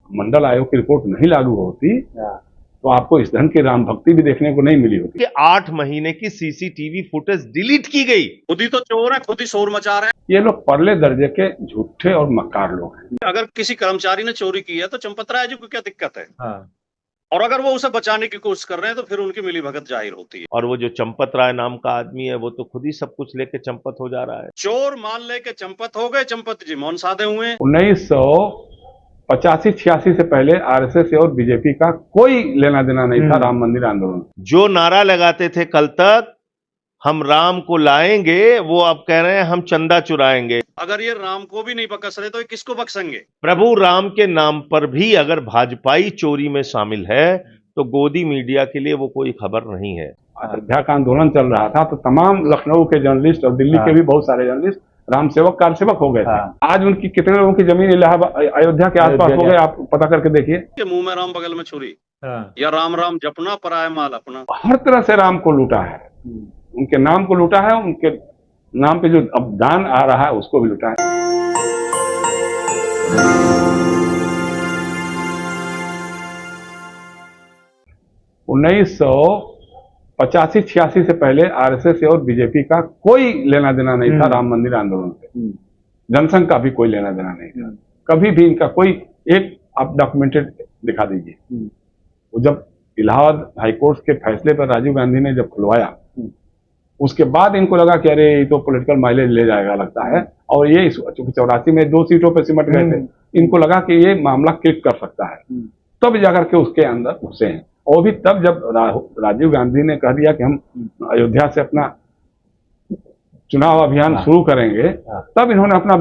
मंडल आयोग की रिपोर्ट नहीं लागू होती तो आपको इस ढंग की राम भक्ति भी देखने को नहीं मिली होती। कि 8 महीने की सीसीटीवी फुटेज डिलीट की गई। खुद ही तो चोर है, खुद ही शोर मचा रहे हैं। ये लोग परले दर्जे के झूठे और मक्कार लोग हैं। अगर किसी कर्मचारी ने चोरी की है तो चंपत राय जी को क्या दिक्कत है? हाँ। और अगर वो उसे बचाने की कोशिश कर रहे हैं तो फिर उनकी मिलीभगत जाहिर होती है। और वो जो चंपत राय नाम का आदमी है वो तो खुद ही सब कुछ लेके चंपत हो जा रहा है। चोर मान लेके चंपत हो गए, चंपत जी मौन साधे हुए हैं। 1985-86 से पहले आरएसएस और बीजेपी का कोई लेना देना नहीं था राम मंदिर आंदोलन। जो नारा लगाते थे कल तक हम राम को लाएंगे, वो अब कह रहे हैं हम चंदा चुराएंगे। अगर ये राम को भी नहीं बख्श रहे तो ये किसको बख्शेंगे? प्रभु राम के नाम पर भी अगर भाजपाई चोरी में शामिल है तो गोदी मीडिया के लिए वो कोई खबर नहीं है। अयोध्या का आंदोलन चल रहा था तो तमाम लखनऊ के जर्नलिस्ट और दिल्ली के भी बहुत सारे जर्नलिस्ट राम सेवक कार सेवक हो गए थे। आज उनकी कितने लोगों की जमीन इलाहाबाद अयोध्या के आसपास हो गए, आप पता करके देखिए। के मुंह में राम बगल में छुरी, या राम राम जपना पराया माल अपना। हर तरह से राम को लूटा है, उनके नाम को लूटा है, उनके नाम पे जो अब दान आ रहा है उसको भी लूटा है। 1985-86 से पहले आरएसएस और बीजेपी का कोई लेना देना नहीं था राम मंदिर आंदोलन से। जनसंघ का भी कोई लेना देना नहीं था। कभी भी इनका कोई एक आप डॉक्यूमेंटेड दिखा दीजिए। वो जब इलाहाबाद हाईकोर्ट के फैसले पर राजीव गांधी ने जब खुलवाया उसके बाद इनको लगा कि अरे ये तो पॉलिटिकल माइलेज ले जाएगा लगता है, और ये चूंकि 84 में 2 सीटों पर सिमट गए थे, इनको लगा कि ये मामला क्लिक कर सकता है, तब जाकर के उसके अंदर घुसे हैं। और भी तब जब राजीव गांधी ने कह दिया कि हम अयोध्या से अपना चुनाव अभियान शुरू करेंगे, तब इन्होंने अपना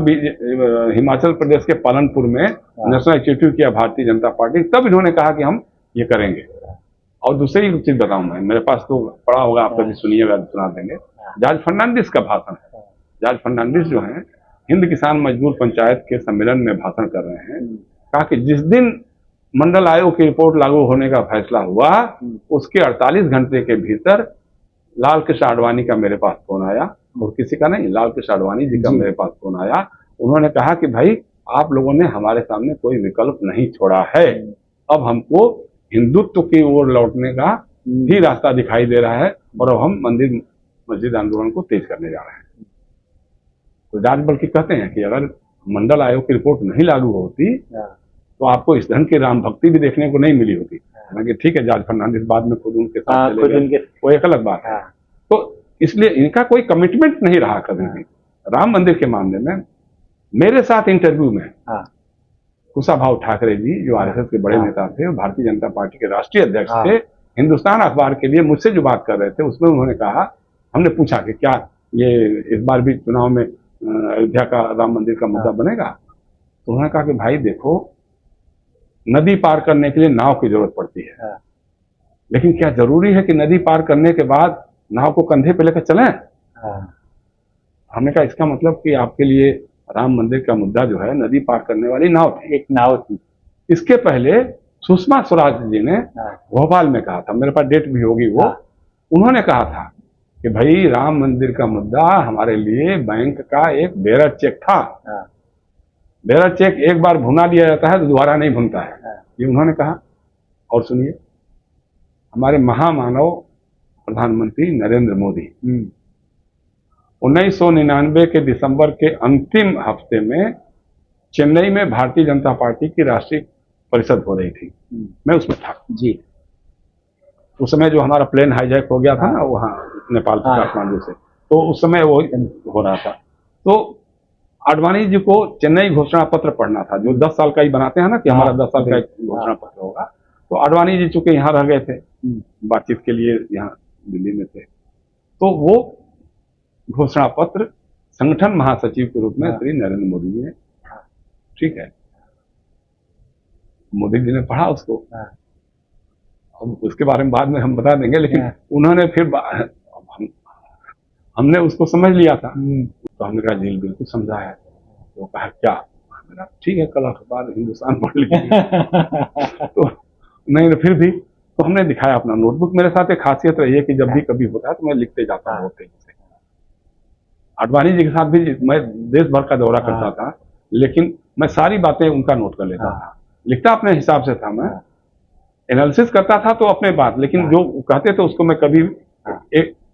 हिमाचल प्रदेश के पालनपुर में नेशनल इंस्टीट्यूट किया भारतीय जनता पार्टी, तब इन्होंने कहा कि हम ये करेंगे। और दूसरी चीज बताऊं मैं, मेरे पास तो पड़ा होगा, आप कभी सुनिएगा, सुना देंगे। जॉर्ज फर्नांडिस का भाषण है। जॉर्ज फर्नांडिस जो है हिंद किसान मजदूर पंचायत के सम्मेलन में भाषण कर रहे हैं, कहा कि जिस दिन मंडल आयोग की रिपोर्ट लागू होने का फैसला हुआ उसके 48 घंटे के भीतर लाल कृष्ण आडवाणी का मेरे पास फोन आया, और किसी का नहीं, लाल कृष्ण आडवाणी जी का मेरे पास फोन आया। उन्होंने कहा कि भाई आप लोगों ने हमारे सामने कोई विकल्प नहीं छोड़ा है, अब हमको हिंदुत्व की ओर लौटने का ही रास्ता दिखाई दे रहा है, और अब हम मंदिर मस्जिद आंदोलन को तेज करने जा रहे हैं। तो जॉर्ज बल्कि कहते हैं कि अगर मंडल आयोग की रिपोर्ट नहीं लागू होती तो आपको इस ढंग की राम भक्ति भी देखने को नहीं मिली होती। हालांकि ठीक है, जॉर्ज फर्नांडिस बाद में खुद उनके साथ चले गए, वो एक अलग बात है। तो इसलिए इनका कोई कमिटमेंट नहीं रहा कभी भी राम मंदिर के मामले में। मेरे साथ इंटरव्यू में कुशाभाऊ ठाकरे जी, जो आरएसएस के बड़े नेता थे और भारतीय जनता पार्टी के राष्ट्रीय अध्यक्ष थे, हिंदुस्तान अखबार के लिए मुझसे जो बात कर रहे थे उसमें उन्होंने कहा, हमने पूछा कि क्या ये इस बार भी चुनाव में अयोध्या का राम मंदिर का मुद्दा बनेगा? तो उन्होंने कहा कि भाई देखो, नदी पार करने के लिए नाव की जरूरत पड़ती है, लेकिन क्या जरूरी है कि नदी पार करने के बाद नाव को कंधे पे लेकर चलें? हमने कहा इसका मतलब कि आपके लिए राम मंदिर का मुद्दा जो है नदी पार करने वाली नाव थी, एक नाव थी। इसके पहले सुषमा स्वराज जी ने भोपाल में कहा था, मेरे पास डेट भी होगी वो, उन्होंने कहा था कि भाई राम मंदिर का मुद्दा हमारे लिए बैंक का एक बेरर चेक था। बेरर चेक एक बार भुना दिया जाता है तो दोबारा नहीं भुनता है, ये उन्होंने कहा। और सुनिए, हमारे महामानव प्रधानमंत्री नरेंद्र मोदी 1999 के दिसंबर के अंतिम हफ्ते में चेन्नई में भारतीय जनता पार्टी की राष्ट्रीय परिषद हो रही थी, मैं उसमें था जी। उस समय जो हमारा प्लेन हाईजैक हो गया था ना वहाँ नेपाल से, काठमांडू से, तो उस समय वो हो रहा था। तो आडवाणी जी को चेन्नई घोषणा पत्र पढ़ना था, जो 10 साल का ही बनाते हैं ना कि हमारा 10 साल का घोषणा पत्र होगा। तो आडवाणी जी चूंकि यहाँ रह गए थे बातचीत के लिए, यहाँ दिल्ली में थे, तो वो घोषणा पत्र संगठन महासचिव के रूप में श्री नरेंद्र मोदी जी ने, ठीक है, मोदी जी ने पढ़ा उसको। अब उसके बारे में बाद में हम बता देंगे, लेकिन उन्होंने फिर हमने उसको समझ लिया था। तो हमने कहा जी बिल्कुल समझा है। तो कहा क्या? ठीक है, कल अखबार हिंदुस्तान पढ़ लीजिए। तो नहीं, फिर भी तो हमने दिखाया अपना नोटबुक। मेरे साथ एक खासियत रही है कि जब भी कभी होता है तो मैं लिखते जाता हूँ तेजी से। आडवाणी जी के साथ भी मैं देश भर का दौरा करता था, लेकिन मैं सारी बातें उनका नोट कर लेता था। लिखता अपने हिसाब से था, मैं एनालिसिस करता था तो अपने बात, लेकिन जो कहते थे उसको मैं कभी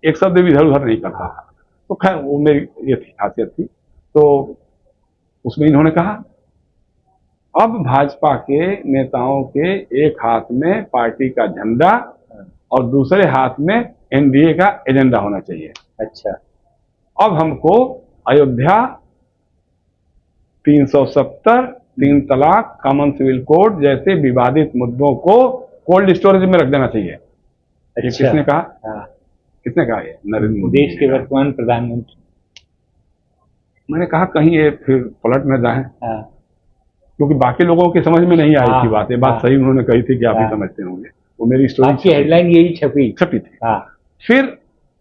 एक शब्द भी इधर उधर नहीं करता था। तो खैर वो मेरी ये थी खासियत थी। तो उसमें इन्होंने कहा अब भाजपा के नेताओं के एक हाथ में पार्टी का झंडा और दूसरे हाथ में एनडीए का एजेंडा होना चाहिए। अच्छा, अब हमको अयोध्या, 370, 3 तलाक, कॉमन सिविल कोड जैसे विवादित मुद्दों को कोल्ड स्टोरेज में रख देना चाहिए। ये अच्छा। किसने कहा? हाँ, किसने कहा? ये नरेंद्र मोदी देश के वर्तमान प्रधानमंत्री। मैंने कहा कहीं ये फिर पलट न जाए, हाँ, क्योंकि बाकी लोगों की समझ में नहीं आई हाँ, थी बात। ये बात हाँ, सही उन्होंने कही थी कि आप ही हाँ, समझते होंगे। वो मेरी स्टोरी आपकी हेडलाइन यही छपी। छपी थी। हाँ, फिर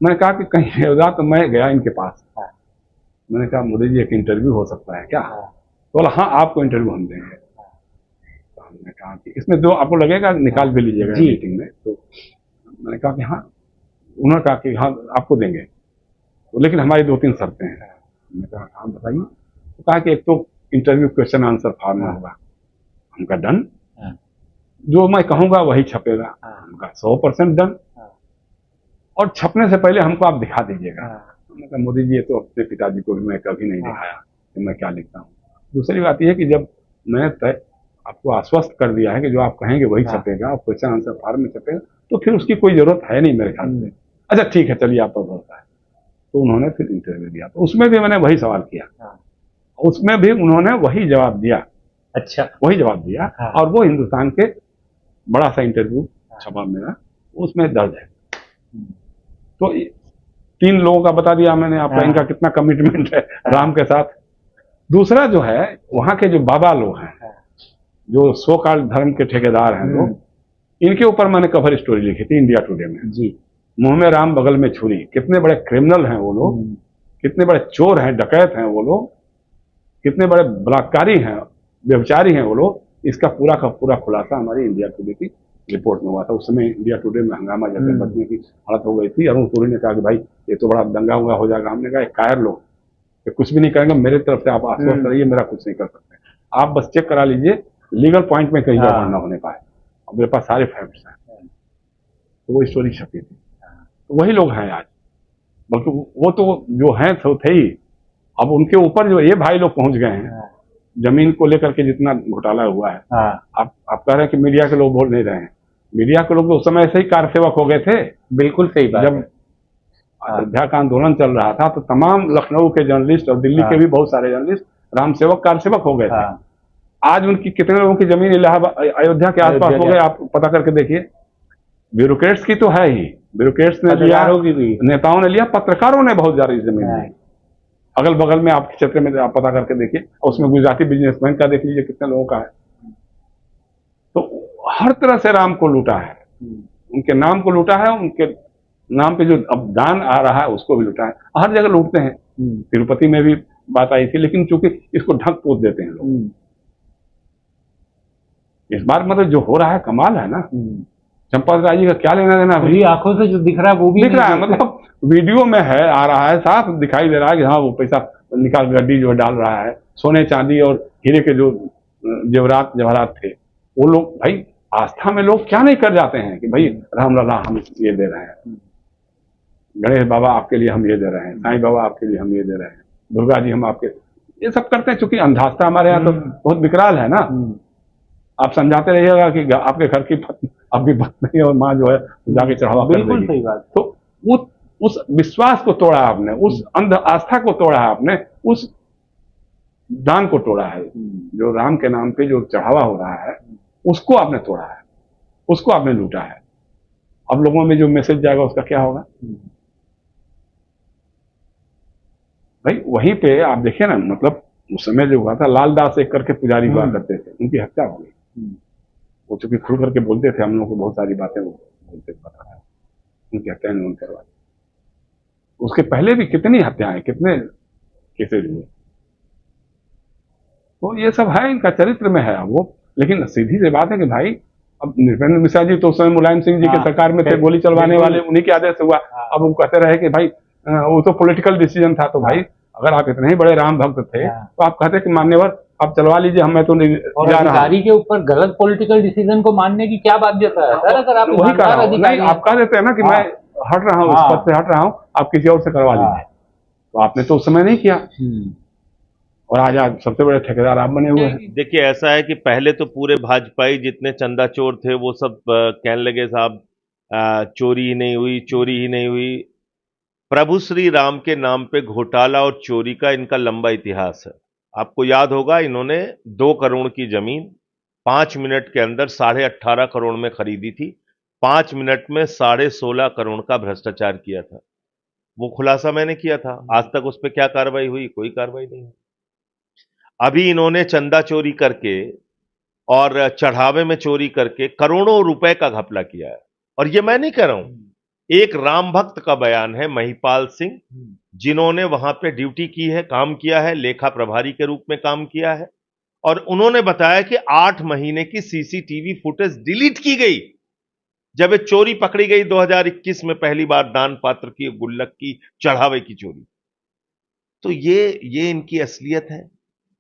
मैंने कहा कि कहीं होगा, तो मैं गया इनके पास। हाँ, मैंने कहा मोदी जी एक इंटरव्यू हो सकता है क्या? हाँ, तो बोला हाँ आपको इंटरव्यू हम देंगे। तो हमने कहा कि इसमें जो आपको लगेगा निकाल भी लीजिएगा जी। मीटिंग में। तो मैंने कहा कि हाँ। उन्होंने कहा कि हाँ आपको देंगे, तो लेकिन हमारी 2-3 शर्तें हैं। मैंने कहा हाँ बताइए। तो कहा कि एक तो इंटरव्यू क्वेश्चन आंसर फॉर्म में होगा। हमका डन, हाँ, जो मैं कहूंगा वही छपेगा। हमका 100% डन, और छपने से पहले हमको आप दिखा दीजिएगा। हाँ, मैंने कहा मोदी जी ये तो अपने पिताजी को भी मैं कभी नहीं दिखाया कि मैं क्या लिखता हूँ। दूसरी बात यह है कि जब मैंने तय आपको आश्वस्त कर दिया है कि जो आप कहेंगे वही छपेगा और क्वेश्चन आंसर फॉर्म में छपेगा, तो फिर उसकी कोई जरूरत है नहीं मेरे ख्याल से। अच्छा ठीक है, चलिए आप पर भरोसा है। तो उन्होंने फिर इंटरव्यू दिया, तो उसमें भी मैंने वही सवाल किया, उसमें भी उन्होंने वही जवाब दिया। अच्छा, वही जवाब दिया। हाँ। और वो हिंदुस्तान के बड़ा सा इंटरव्यू छपा मेरा, उसमें दर्ज है। तो 3 लोगों का बता दिया मैंने आपका, हाँ। इनका कितना कमिटमेंट है राम के साथ। दूसरा जो है वहां के जो बाबा लोग हैं, जो सो कॉल्ड धर्म के ठेकेदार हैं लोग, इनके ऊपर मैंने कवर स्टोरी लिखी थी इंडिया टुडे में जी। मुंह में राम बगल में छुरी। कितने बड़े क्रिमिनल हैं वो लोग, कितने बड़े चोर हैं, डकैत हैं वो लोग, कितने बड़े बलात्कारी हैं, व्यभिचारी हैं वो लोग। इसका पूरा का पूरा खुलासा हमारी इंडिया टुडे की रिपोर्ट में हुआ था। उस समय इंडिया टुडे में हंगामा जैसे बचने की हालत हो गई थी। अरुण पुरी ने कहा कि भाई ये तो बड़ा दंगा उंगा हो जाएगा। हमने कहा कायर लोग, ये कुछ भी नहीं करेंगे, मेरे तरफ से आप आश्वस्त रहिए, मेरा कुछ नहीं कर सकते। आप बस चेक करा लीजिए लीगल पॉइंट में कहीं गड़बड़ ना होने पाए। अब मेरे पास सारे फैक्ट्स हैं। तो वो स्टोरी छपी थी। तो वही लोग हैं आज, बल्कि वो तो जो हैं तो थे ही। अब उनके ऊपर जो ये भाई लोग पहुंच गए हैं, जमीन को लेकर के जितना घोटाला हुआ है। आप कह रहे हैं कि मीडिया के लोग बोल नहीं रहे हैं। मीडिया के लोग तो उस समय ऐसे ही कारसेवक हो गए थे। बिल्कुल सही बात। जब अयोध्या का आंदोलन चल रहा था तो तमाम लखनऊ के जर्नलिस्ट और दिल्ली के भी बहुत सारे जर्नलिस्ट राम सेवक कारसेवक हो गए थे। आज उनकी कितने लोगों की जमीन इलाहाबाद अयोध्या के आसपास हो गए, आप पता करके देखिए। ब्यूरोक्रेट्स की तो है ही, ब्यूरोक्रेट्स ने लिया, नेताओं ने लिया, पत्रकारों ने बहुत ज्यादा जमीन ली। अगल बगल में आपके क्षेत्र में आप पता करके देखिए, उसमें गुजराती बिजनेसमैन का देख लीजिए कितने लोगों का है। तो हर तरह से राम को लूटा है, उनके नाम को लूटा है, उनके नाम पे जो अब दान आ रहा है उसको भी लूटा है। हर जगह लूटते हैं। तिरुपति में भी बात आई थी, लेकिन चूंकि इसको ढक पोत देते हैं लोग। इस बार मतलब जो हो रहा है कमाल है ना। चंपत राय जी का क्या लेना देना, खुली आंखों से जो दिख रहा है वो भी दिख रहा है, मतलब वीडियो में है, आ रहा है, साफ दिखाई दे रहा है कि हाँ वो पैसा निकाल गड्डी जो डाल रहा है। सोने चांदी और हीरे के जो जवाहरात थे, वो लोग भाई आस्था में लोग क्या नहीं कर जाते हैं कि भाई राम लला हम ये दे रहे हैं, गणेश बाबा आपके लिए हम ये दे रहे हैं, साईं बाबा आपके लिए हम ये दे रहे हैं, दुर्गा जी हम आपके, ये सब करते हैं। चूंकि अंधास्था हमारे यहाँ तो बहुत विकराल है ना। आप समझाते रहिएगा कि आपके घर की आपकी पत्नी और माँ जो है जाके चढ़ावा कर देगी। बिल्कुल सही बात। तो उस विश्वास को तोड़ा आपने, उस अंध आस्था को तोड़ा है आपने, उस दान को तोड़ा है। जो राम के नाम पे जो चढ़ावा हो रहा है उसको आपने तोड़ा है, उसको आपने लूटा है। अब लोगों में जो मैसेज जाएगा उसका क्या होगा भाई? वहीं पे आप देखिए ना, मतलब उस समय जो हुआ था, लालदास एक करके पुजारी हुआ करते थे, उनकी हत्या हो गई। वो चूंकि खुल करके बोलते थे, हम लोग को बहुत सारी बातें वो बोलते पता है, उनकी हत्या नहीं करवा दी। उसके पहले भी कितनी हत्याएं, कितने केसेज हुए। तो ये सब है, इनका चरित्र में है वो। लेकिन सीधी सी बात है कि भाई अब नृपेंद्र मिश्रा जी तो उस समय मुलायम सिंह जी के सरकार में थे, गोली चलवाने वाले उन्हीं के आदेश से हुआ। अब वो कहते रहे कि भाई वो तो पॉलिटिकल डिसीजन था, तो भाई अगर आप इतने ही बड़े राम भक्त थे तो आप कहते कि मान्यवर आप चलवा लीजिए, हमें तो नहीं और जा रहा हूं। अधिकारी के ऊपर गलत पॉलिटिकल डिसीजन को मानने की क्या बाध्यता है सर? अगर आप वही कह ईमानदार रहा हूं, अधिकारी नहीं आप कह देते हैं ना कि मैं हट रहा हूं, इस पद से हट रहा हूं, आप किसी और से करवा लीजिए। तो आपने तो उस समय नहीं किया और आज सबसे बड़े ठेकेदार आप बने हुए हैं। देखिए ऐसा है कि पहले तो पूरे भाजपाई जितने चंदा चोर थे वो सब कहने लगे साहब चोरी ही नहीं हुई, चोरी ही नहीं हुई। प्रभु श्री राम के नाम पे घोटाला और चोरी का इनका लंबा इतिहास है। आपको याद होगा इन्होंने 2 करोड़ की जमीन 5 मिनट के अंदर 18.5 करोड़ में खरीदी थी। 5 मिनट में 16.5 करोड़ का भ्रष्टाचार किया था। वो खुलासा मैंने किया था। आज तक उस पर क्या कार्रवाई हुई? कोई कार्रवाई नहीं। अभी इन्होंने चंदा चोरी करके और चढ़ावे में चोरी करके करोड़ों रुपए का घपला किया है। और ये मैं नहीं कह रहा हूं, एक राम भक्त का बयान है, महिपाल सिंह, जिन्होंने वहां पे ड्यूटी की है, काम किया है, लेखा प्रभारी के रूप में काम किया है। और उन्होंने बताया कि 8 महीने की सीसीटीवी फुटेज डिलीट की गई जब ये चोरी पकड़ी गई 2021 में पहली बार दान पात्र की, गुल्लक की, चढ़ावे की चोरी। तो ये इनकी असलियत है।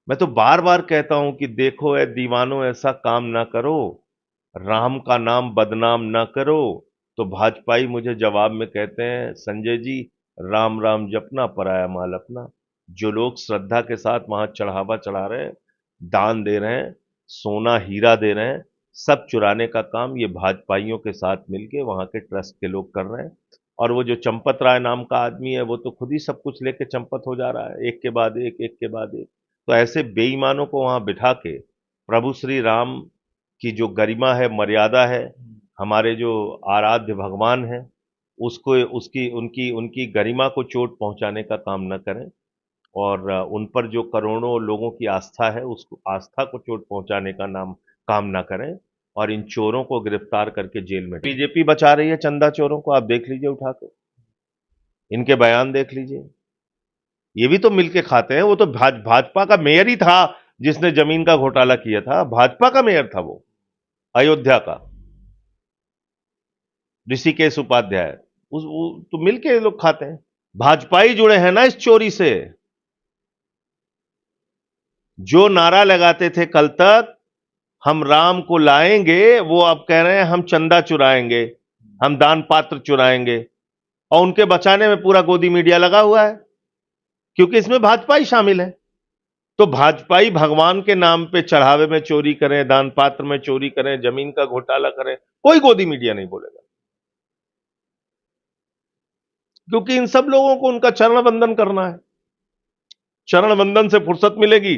मैं तो बार बार कहता हूं कि देखो ए दीवानों, ऐसा काम ना करो, राम का नाम बदनाम ना करो। तो भाजपाई मुझे जवाब में कहते हैं, संजय जी राम राम जपना, पराया माल अपना। जो लोग श्रद्धा के साथ वहां चढ़ावा चढ़ा रहे हैं, दान दे रहे हैं, सोना हीरा दे रहे हैं, सब चुराने का काम ये भाजपाइयों के साथ मिलके वहां के ट्रस्ट के लोग कर रहे हैं। और वो जो चंपत राय नाम का आदमी है वो तो खुद ही सब कुछ लेके चंपत हो जा रहा है, एक के बाद एक, एक के बाद एक। तो ऐसे बेईमानों को वहां बिठा के प्रभु श्री राम की जो गरिमा है, मर्यादा है, हमारे जो आराध्य भगवान है, उसको उसकी उनकी उनकी गरिमा को चोट पहुंचाने का काम न करें। और उन पर जो करोड़ों लोगों की आस्था है, उसको आस्था को चोट पहुंचाने का काम ना करें। और इन चोरों को गिरफ्तार करके जेल में, बीजेपी बचा रही है चंदा चोरों को, आप देख लीजिए उठा के, इनके बयान देख लीजिए। ये भी तो मिलके खाते हैं। वो तो भाजपा का मेयर ही था जिसने जमीन का घोटाला किया था, भाजपा का मेयर था वो, अयोध्या का, ऋषिकेश उपाध्याय। तो मिलके लोग खाते हैं। भाजपाई जुड़े हैं ना इस चोरी से। जो नारा लगाते थे कल तक हम राम को लाएंगे, वो अब कह रहे हैं हम चंदा चुराएंगे, हम दान पात्र चुराएंगे। और उनके बचाने में पूरा गोदी मीडिया लगा हुआ है, क्योंकि इसमें भाजपा ही शामिल है। तो भाजपाई भगवान के नाम पे चढ़ावे में चोरी करें, दान पात्र में चोरी करें, जमीन का घोटाला करें, कोई गोदी मीडिया नहीं बोलेगा, क्योंकि इन सब लोगों को उनका चरण वंदन करना है। चरण वंदन से फुर्सत मिलेगी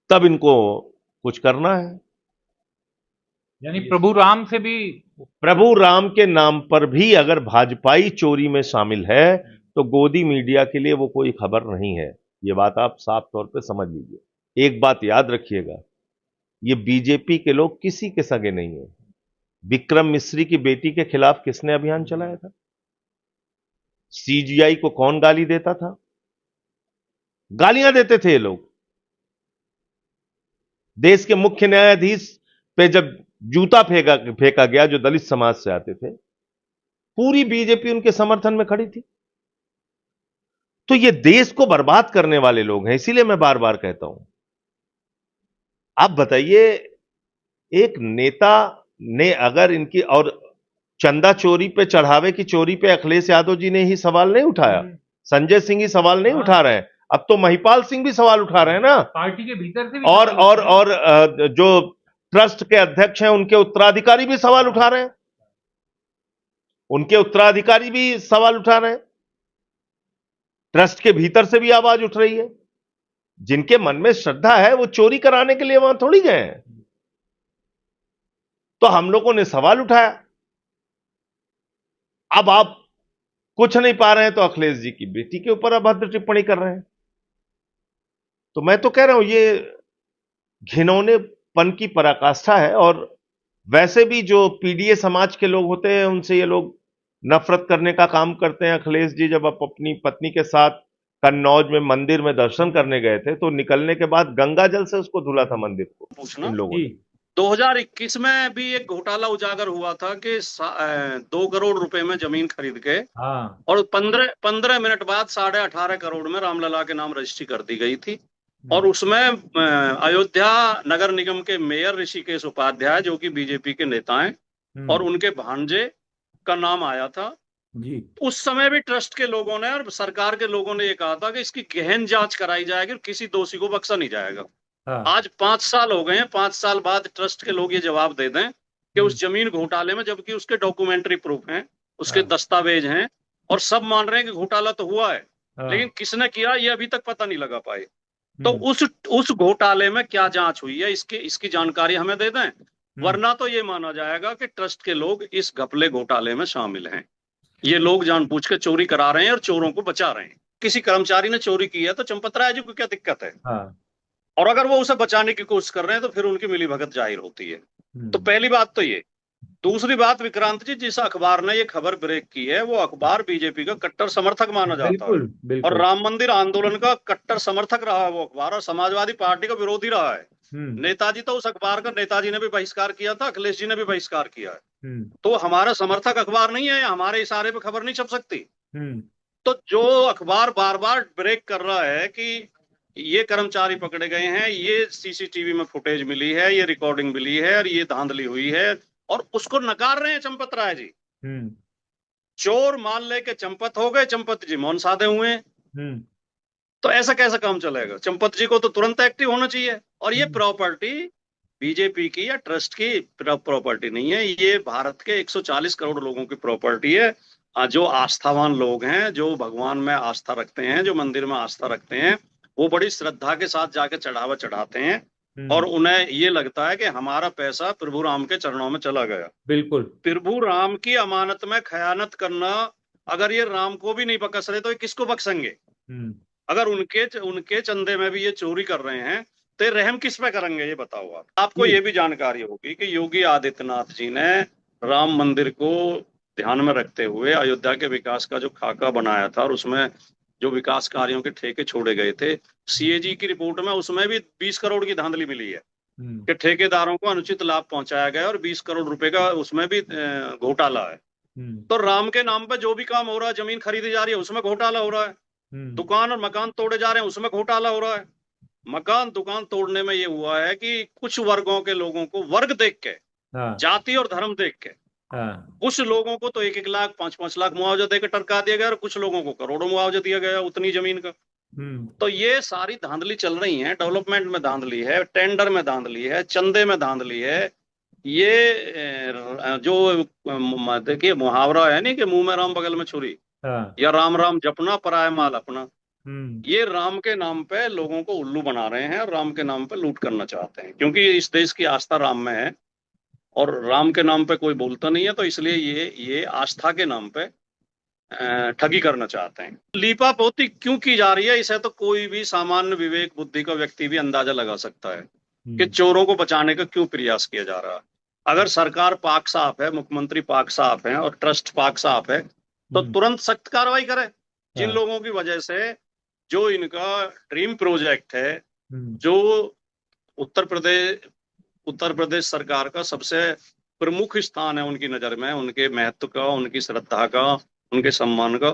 तब इनको कुछ करना है। यानी प्रभु राम से भी, प्रभु राम के नाम पर भी अगर भाजपाई चोरी में शामिल है तो गोदी मीडिया के लिए वो कोई खबर नहीं है। ये बात आप साफ तौर पे समझ लीजिए। एक बात याद रखिएगा, ये बीजेपी के लोग किसी के सगे नहीं है। विक्रम मिश्री की बेटी के खिलाफ किसने अभियान चलाया था? सीजीआई को कौन गाली देता था? गालियां देते थे ये लोग। देश के मुख्य न्यायाधीश पे जब जूता फेंका गया, जो दलित समाज से आते थे, पूरी बीजेपी उनके समर्थन में खड़ी थी। तो ये देश को बर्बाद करने वाले लोग हैं। इसीलिए मैं बार बार कहता हूं, आप बताइए, एक नेता ने अगर इनकी, और चंदा चोरी पे, चढ़ावे की चोरी पे अखिलेश यादव जी ने ही सवाल नहीं उठाया, संजय सिंह ही सवाल नहीं उठा रहे हैं, अब तो महिपाल सिंह भी सवाल उठा रहे हैं ना, पार्टी के भीतर से भी और जो ट्रस्ट के अध्यक्ष हैं उनके उत्तराधिकारी भी सवाल उठा रहे हैं, उनके उत्तराधिकारी भी सवाल उठा रहे हैं। ट्रस्ट के भीतर से भी आवाज उठ रही है। जिनके मन में श्रद्धा है वो चोरी कराने के लिए वहां थोड़ी गए हैं। तो हम लोगों ने सवाल उठाया। अब आप कुछ नहीं पा रहे हैं तो अखिलेश जी की बेटी के ऊपर अभद्र टिप्पणी कर रहे हैं। तो मैं तो कह रहा हूं ये घिनौनेपन की पराकाष्ठा है। और वैसे भी जो पीडीए समाज के लोग होते हैं उनसे ये लोग नफरत करने का काम करते हैं। अखिलेश जी जब आप अपनी पत्नी के साथ कन्नौज में मंदिर में दर्शन करने गए थे तो निकलने के बाद गंगा जल से उसको धुला था मंदिर को इन लोगों ने। 2021 में भी एक घोटाला उजागर हुआ था कि 2 करोड़ रुपए में जमीन खरीद के हाँ। और 15 मिनट बाद 18.5 करोड़ में रामलला के नाम रजिस्ट्री कर दी गई थी। और उसमें अयोध्या नगर निगम के मेयर ऋषिकेश उपाध्याय जो कि बीजेपी के नेता हैं और उनके भांजे का नाम आया था जी। उस समय भी ट्रस्ट के लोगों ने और सरकार के लोगों ने ये कहा था कि इसकी गहन जांच कराई जाएगी और किसी दोषी को बख्शा नहीं जाएगा। हाँ। आज 5 साल हो गए हैं, 5 साल बाद ट्रस्ट के लोग ये जवाब दे दें कि उस जमीन घोटाले में, जबकि उसके डॉक्यूमेंट्री प्रूफ हैं, उसके दस्तावेज हैं और सब मान रहे हैं कि घोटाला तो हुआ है, लेकिन किसने किया ये अभी तक पता नहीं लगा पाए। तो उस घोटाले में क्या जांच हुई है इसकी जानकारी हमें दे दें, वरना तो ये माना जाएगा कि ट्रस्ट के लोग इस घपले घोटाले में शामिल हैं। ये लोग जानबूझ के चोरी करा रहे हैं और चोरों को बचा रहे हैं। किसी कर्मचारी ने चोरी की है तो चंपत राय जी को क्या दिक्कत है? और अगर वो उसे बचाने की कोशिश कर रहे हैं तो फिर उनकी मिलीभगत जाहिर होती है। तो पहली बात तो ये। दूसरी बात, विक्रांत जी, जिस अखबार ने ये खबर ब्रेक की है वो अखबार बीजेपी का कट्टर समर्थक माना जाता है और राम मंदिर आंदोलन का कट्टर समर्थक रहा है वो अखबार, और समाजवादी पार्टी का विरोधी रहा है। नेताजी तो उस अखबार का, नेताजी ने भी बहिष्कार किया था, अखिलेश जी ने भी बहिष्कार किया है। तो हमारा समर्थक अखबार नहीं है, हमारे इशारे पे खबर नहीं छप सकती। तो जो अखबार बार बार ब्रेक कर रहा है कि ये कर्मचारी पकड़े गए हैं, ये सीसीटीवी में फुटेज मिली है, ये रिकॉर्डिंग मिली है और ये धांधली हुई है, और उसको नकार रहे हैं चंपत राय जी। चोर मान ले के चंपत हो गए, चंपत जी मौन साधे हुए हैं। तो ऐसा कैसा काम चलेगा? चंपत जी को तो तुरंत एक्टिव होना चाहिए। और ये प्रॉपर्टी बीजेपी की या ट्रस्ट की प्रॉपर्टी नहीं है, ये भारत के 140 करोड़ लोगों की प्रॉपर्टी है। जो आस्थावान लोग हैं, जो भगवान में आस्था रखते हैं, जो मंदिर में आस्था रखते हैं, वो बड़ी श्रद्धा के साथ जाके चढ़ावा चढ़ाते हैं और उन्हें ये लगता है कि हमारा पैसा प्रभु राम के चरणों में चला गया। बिल्कुल। प्रभु राम की अमानत में खयानत करना, अगर ये राम को भी नहीं बख्श रहे तो ये किसको बख्शेंगे? अगर उनके चंदे में भी ये चोरी कर रहे हैं तो ये रहम किस पे करेंगे, ये बताओ आप। आपको ये भी जानकारी होगी कि योगी आदित्यनाथ जी ने राम मंदिर को ध्यान में रखते हुए अयोध्या के विकास का जो खाका बनाया था और उसमें जो विकास कार्यों के ठेके छोड़े गए थे, सीएजी की रिपोर्ट में उसमें भी 20 करोड़ की धांधली मिली है कि ठेकेदारों को अनुचित लाभ पहुंचाया गया और 20 करोड़ रुपए का उसमें भी घोटाला है। तो राम के नाम पे जो भी काम हो रहा है, जमीन खरीदी जा रही है उसमें घोटाला हो रहा है, दुकान और मकान तोड़े जा रहे हैं उसमें घोटाला हो रहा है। मकान दुकान तोड़ने में ये हुआ है कि कुछ वर्गों के लोगों को वर्ग देख के, जाति और धर्म देख के, कुछ लोगों को तो 1-1 लाख 5-5 लाख मुआवजा देकर टरका दिया गया और कुछ लोगों को करोड़ों मुआवजा दिया गया उतनी जमीन का। तो ये सारी धांधली चल रही है, डेवलपमेंट में धांधली है, टेंडर में धांधली है, चंदे में धांधली है। ये जो देखिए मुहावरा है नहीं कि मुंह में राम बगल में छुरी, या राम राम जपना पराया माल अपना। ये राम के नाम पे लोगों को उल्लू बना रहे हैं और राम के नाम पे लूट करना चाहते हैं, क्योंकि इस देश की आस्था राम में है और राम के नाम पे कोई बोलता नहीं है, तो इसलिए ये आस्था के नाम पे ठगी करना चाहते हैं। लीपा पोती क्यों की जा रही है, इसे तो कोई भी सामान्य विवेक बुद्धि का व्यक्ति भी अंदाजा लगा सकता है कि चोरों को बचाने का क्यों प्रयास किया जा रहा है। अगर सरकार पाक साफ है, मुख्यमंत्री पाक साफ है और ट्रस्ट पाक साफ है तो तुरंत सख्त कार्रवाई करे। जिन लोगों की वजह से जो इनका ड्रीम प्रोजेक्ट है, जो उत्तर प्रदेश सरकार का सबसे प्रमुख स्थान है उनकी नजर में, उनके महत्व का, उनकी श्रद्धा का, उनके सम्मान का,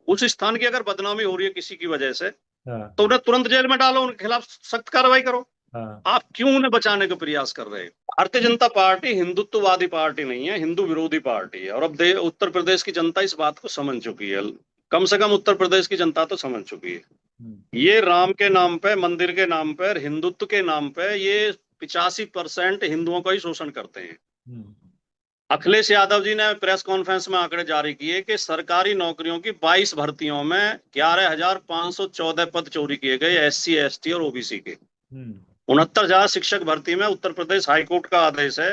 उस स्थान की अगर बदनामी हो रही है किसी की वजह से तो उन्हें तुरंत जेल में डालो, उनके खिलाफ सख्त कार्रवाई करो। आप क्यों उन्हें बचाने का प्रयास कर रहे हो? भारतीय जनता पार्टी हिंदुत्ववादी पार्टी नहीं है, हिंदू विरोधी पार्टी है। और अब उत्तर प्रदेश की जनता इस बात को समझ चुकी है, कम से कम उत्तर प्रदेश की जनता तो समझ चुकी है। ये राम के नाम पे, मंदिर के नाम पे, हिंदुत्व के नाम पे ये 85% हिंदुओं का ही शोषण करते हैं। अखिलेश यादव जी ने प्रेस कॉन्फ्रेंस में आंकड़े जारी किए कि सरकारी नौकरियों की 22 भर्तियों में 11,514 पद चोरी किए गए एससी, एसटी और ओबीसी के। 69,000 शिक्षक भर्ती में उत्तर प्रदेश हाईकोर्ट का आदेश है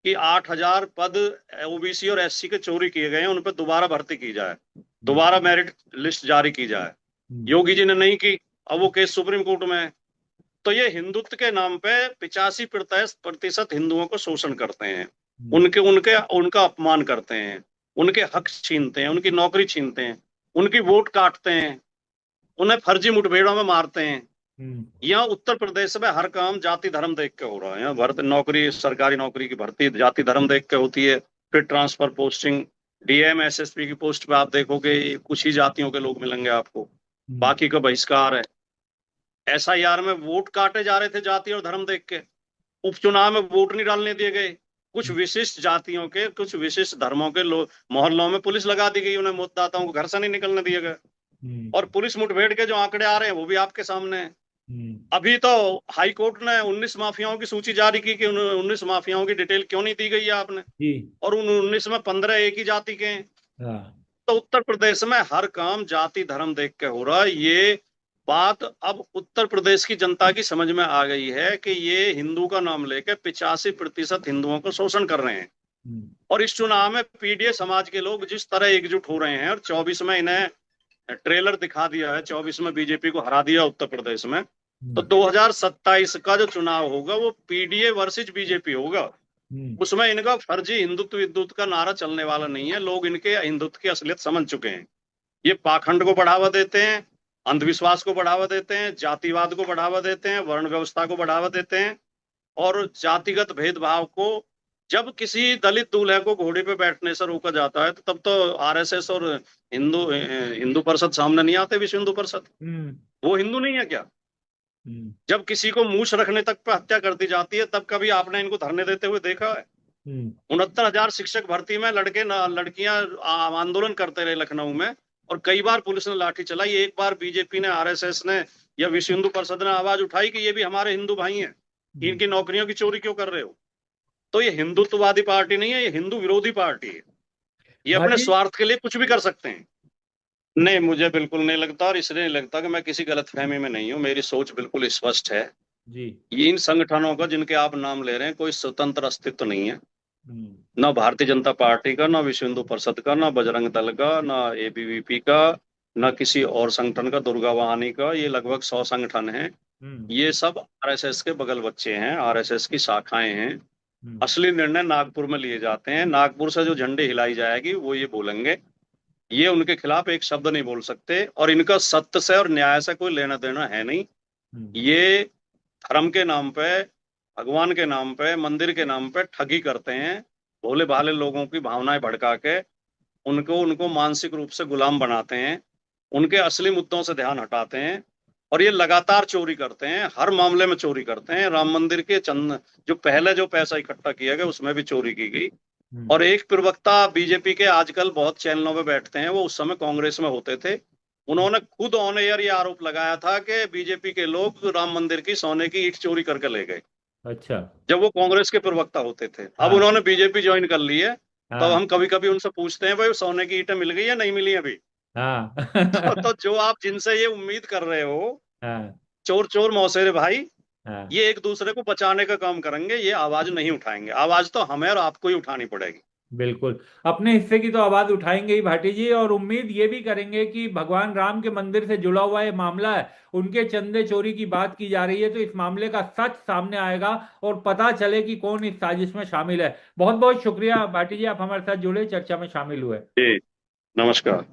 कि 8,000 पद ओबीसी और एससी के चोरी किए गए हैं, उन पर दोबारा भर्ती की जाए, दोबारा मेरिट लिस्ट जारी की जाए। योगी जी ने नहीं की, अब वो केस सुप्रीम कोर्ट में है। तो ये हिंदुत्व के नाम पे 85% हिंदुओं को शोषण करते हैं, उनका अपमान करते हैं, उनके हक छीनते हैं, उनकी नौकरी छीनते हैं, उनकी वोट काटते हैं, उन्हें फर्जी मुठभेड़ों में मारते हैं। यहाँ उत्तर प्रदेश में हर काम जाति धर्म देख के हो रहा है। यहाँ भर्ती नौकरी, सरकारी नौकरी की भर्ती जाति धर्म देख के होती है। फिर ट्रांसफर पोस्टिंग, डीएम एसएसपी की पोस्ट पे आप देखोगे कुछ ही जातियों के लोग मिलेंगे आपको, बाकी का बहिष्कार है। एसआईआर में वोट काटे जा रहे थे जाति और धर्म देख के, उपचुनाव में वोट नहीं डालने दिए गए। कुछ विशिष्ट जातियों के, कुछ विशिष्ट धर्मों के मोहल्लों में पुलिस लगा दी गई, उन्हें मतदाताओं को घर से नहीं निकलने दिए गए। और पुलिस मुठभेड़ के जो आंकड़े आ रहे हैं वो भी आपके सामने हैं। अभी तो हाई कोर्ट ने 19 माफियाओं की सूची जारी की कि 19 माफियाओं की डिटेल क्यों नहीं दी गई है आपने, और उन 19 में 15 एक ही जाति के हैं। तो उत्तर प्रदेश में हर काम जाति धर्म देख के हो रहा है। ये बात अब उत्तर प्रदेश की जनता की समझ में आ गई है कि ये हिंदू का नाम लेकर 85% हिंदुओं को शोषण कर रहे हैं। और इस चुनाव में पीडीए समाज के लोग जिस तरह एकजुट हो रहे हैं, और 24 में इन्हें ट्रेलर दिखा दिया है, 24 में बीजेपी को हरा दिया उत्तर प्रदेश में, तो 2027 का जो चुनाव होगा वो पीडीए वर्सेस बीजेपी होगा। उसमें इनका फर्जी हिंदुत्व विद्युत का नारा चलने वाला नहीं है। लोग इनके हिंदुत्व की असलियत समझ चुके हैं। ये पाखंड को बढ़ावा देते हैं, अंधविश्वास को बढ़ावा देते हैं, जातिवाद को बढ़ावा देते हैं, वर्ण व्यवस्था को बढ़ावा देते हैं, और जातिगत भेदभाव को। जब किसी दलित दूल्हे को घोड़े पे बैठने से रोका जाता है तो तब तो आरएसएस और हिंदू परिषद सामने नहीं आते, विश्व हिंदू परिषद। वो हिंदू नहीं है क्या? जब किसी को मूछ रखने तक पे हत्या कर दी जाती है तब कभी आपने इनको धरने देते हुए देखा है? 69,000 शिक्षक भर्ती में लड़कियां आंदोलन करते रहे लखनऊ में, और कई बार पुलिस ने लाठी चलाई। एक बार बीजेपी ने, आरएसएस ने या विश्व हिंदू परिषद ने आवाज उठाई कि ये भी हमारे हिंदू भाई हैं, इनकी नौकरियों की चोरी क्यों कर रहे हो? तो ये हिंदुत्ववादी पार्टी नहीं है, ये हिंदू विरोधी पार्टी है। ये अपने स्वार्थ के लिए कुछ भी कर सकते हैं। नहीं, मुझे बिल्कुल नहीं लगता, और इसलिए नहीं लगता कि मैं किसी गलतफहमी में नहीं हूँ। मेरी सोच बिल्कुल स्पष्ट है जी। ये इन संगठनों का जिनके आप नाम ले रहे हैं कोई स्वतंत्र अस्तित्व नहीं है, ना भारतीय जनता पार्टी का, ना विश्व हिंदू परिषद का, ना बजरंग दल का, ना एबीवीपी का, ना किसी और संगठन का, दुर्गा वाहिनी का। ये लगभग 100 संगठन हैं। ये सब आरएसएस के बगल बच्चे हैं, आरएसएस की शाखाएं हैं। असली निर्णय नागपुर में लिए जाते हैं। नागपुर से जो झंडे हिलाई जाएगी वो ये बोलेंगे। ये उनके खिलाफ एक शब्द नहीं बोल सकते, और इनका सत्य से और न्याय से कोई लेना देना है नहीं। ये धर्म के नाम पे, भगवान के नाम पे, मंदिर के नाम पे ठगी करते हैं। भोले भाले लोगों की भावनाएं भड़का के उनको मानसिक रूप से गुलाम बनाते हैं, उनके असली मुद्दों से ध्यान हटाते हैं, और ये लगातार चोरी करते हैं। हर मामले में चोरी करते हैं। राम मंदिर के जो पहले जो पैसा इकट्ठा किया गया उसमें भी चोरी की गई। और एक प्रवक्ता बीजेपी के आजकल बहुत चैनलों में बैठते हैं, वो उस समय कांग्रेस में होते थे। उन्होंने खुद ऑन एयर ये आरोप लगाया था कि बीजेपी के लोग राम मंदिर की सोने की ईंट चोरी करके ले गए। अच्छा, जब वो कांग्रेस के प्रवक्ता होते थे। अब उन्होंने बीजेपी ज्वाइन कर ली है, तो हम कभी कभी उनसे पूछते हैं भाई सोने की ईंटें मिल गई या नहीं मिली अभी? तो जो आप जिनसे ये उम्मीद कर रहे हो, चोर चोर मौसेरे भाई, ये एक दूसरे को बचाने का काम करेंगे, ये आवाज नहीं उठाएंगे। आवाज तो हमें और आपको ही उठानी पड़ेगी। बिल्कुल, अपने हिस्से की तो आवाज उठाएंगे ही भाटी जी, और उम्मीद ये भी करेंगे कि भगवान राम के मंदिर से जुड़ा हुआ ये मामला है, उनके चंदे चोरी की बात की जा रही है, तो इस मामले का सच सामने आएगा और पता चले कि कौन इस साजिश में शामिल है। बहुत बहुत शुक्रिया भाटी जी, आप हमारे साथ जुड़े, चर्चा में शामिल हुए। जी, नमस्कार।